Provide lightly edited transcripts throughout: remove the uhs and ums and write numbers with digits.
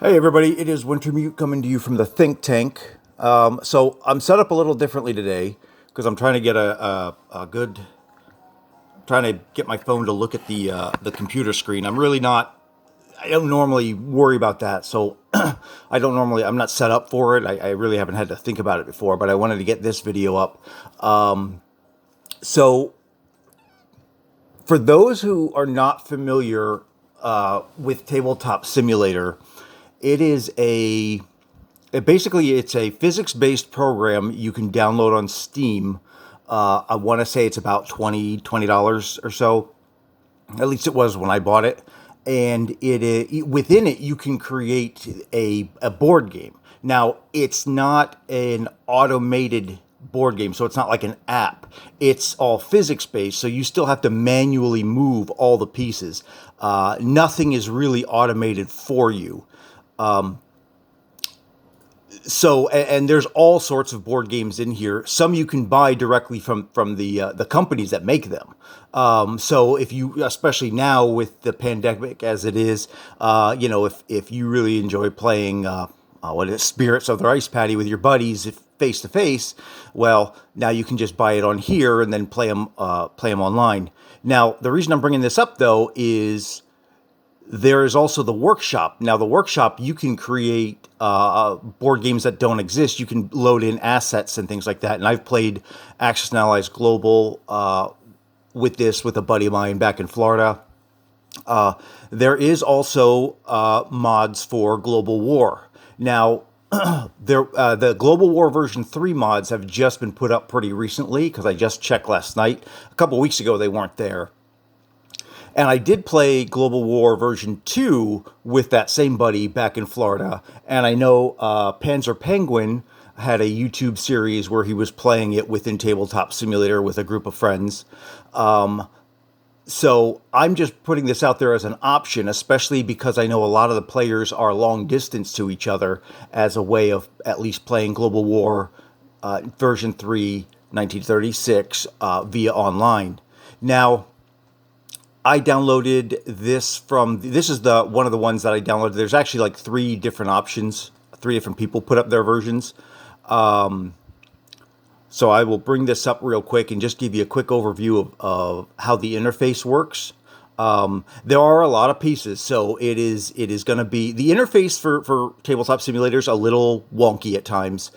Hey everybody, it is Wintermute coming to you from the think tank. So I'm set up a little differently today because I'm trying to get a good, trying to get my phone to look at the computer screen. I don't normally worry about that, so I'm not set up for it. I really haven't had to think about it before, but I wanted to get this video up. So for those who are not familiar with Tabletop Simulator, it is basically it's a physics-based program you can download on Steam. I want to say it's about $20 or so. At least it was when I bought it. And within it you can create a board game. Now it's not an automated board game, so it's not like an app. It's all physics based, so you still have to manually move all the pieces. Nothing is really automated for you. And there's all sorts of board games in here. Some you can buy directly from the companies that make them. So if you, especially now with the pandemic as it is, if you really enjoy playing what is it, Spirits of the Rice Paddy with your buddies face to face, well, now you can just buy it on here and then play them online. Now the reason I'm bringing this up though is there is also the workshop. Now, the workshop, you can create board games that don't exist. You can load in assets and things like that. And I've played Axis and Allies Global with a buddy of mine back in Florida. There is also mods for Global War. Now, the Global War version 3 mods have just been put up pretty recently because I just checked last night. A couple of weeks ago, they weren't there. And I did play Global War version 2 with that same buddy back in Florida. And I know Panzer Penguin had a YouTube series where he was playing it within Tabletop Simulator with a group of friends. So I'm just putting this out there as an option, especially because I know a lot of the players are long distance to each other as a way of at least playing Global War version 3, 1936 via online. Now, I downloaded this is the one of the ones that I downloaded. There's actually like three different options. Three different people put up their versions. So I will bring this up real quick and just give you a quick overview of how the interface works. There are a lot of pieces, so it is going to be the interface for Tabletop Simulators a little wonky at times.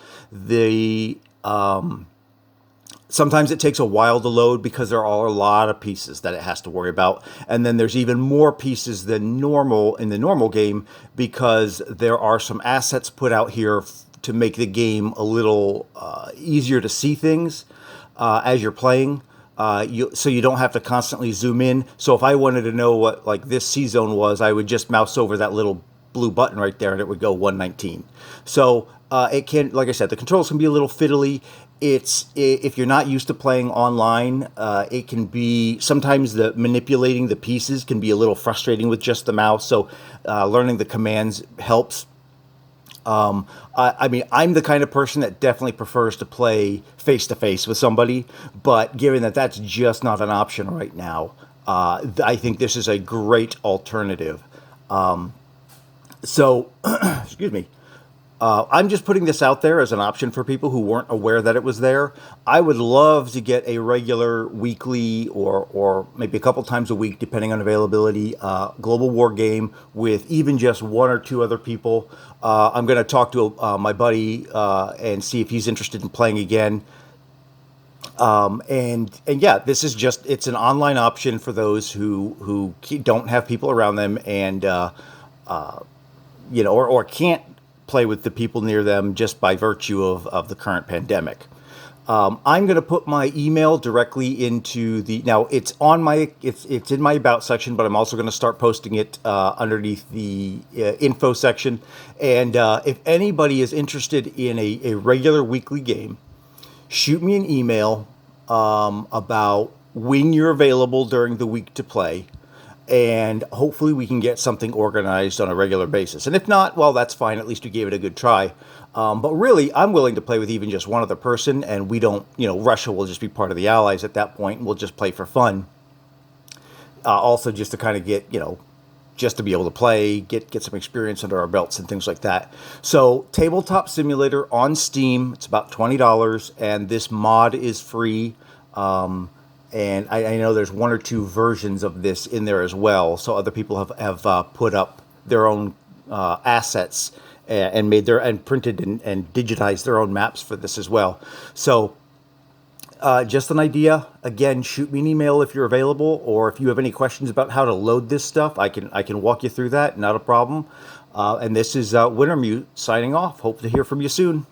Sometimes it takes a while to load because there are a lot of pieces that it has to worry about. And then there's even more pieces than normal in the normal game because there are some assets put out here to make the game a little easier to see things as you're playing. So you don't have to constantly zoom in. So if I wanted to know what like this C zone was, I would just mouse over that little blue button right there and it would go 119. So it can, like I said, the controls can be a little fiddly. If you're not used to playing online, it can be sometimes the manipulating the pieces can be a little frustrating with just the mouse. So learning the commands helps. I mean, I'm the kind of person that definitely prefers to play face to face with somebody, but given that that's just not an option right now, I think this is a great alternative. So, excuse me. I'm just putting this out there as an option for people who weren't aware that it was there. I would love to get a regular weekly or maybe a couple times a week, depending on availability, Global War game with even just one or two other people. I'm going to talk to my buddy and see if he's interested in playing again. And yeah, this is it's an online option for those who don't have people around them and, or can't play with the people near them just by virtue of the current pandemic. I'm going to put my email directly into now it's in my about section, but I'm also going to start posting it underneath the info section. And if anybody is interested in a regular weekly game, shoot me an email about when you're available during the week to play. And hopefully we can get something organized on a regular basis. And if not, well, that's fine. At least we gave it a good try. But really, I'm willing to play with even just one other person. And we don't, Russia will just be part of the Allies at that point. And we'll just play for fun. Also, just to kind of get, just to be able to play, get some experience under our belts and things like that. So Tabletop Simulator on Steam, it's about $20, and this mod is free. And I know there's one or two versions of this in there as well. So other people have put up their own assets and made their and printed and digitized their own maps for this as well. So just an idea. Again, shoot me an email if you're available, or if you have any questions about how to load this stuff. I can walk you through that. Not a problem. And this is Wintermute signing off. Hope to hear from you soon.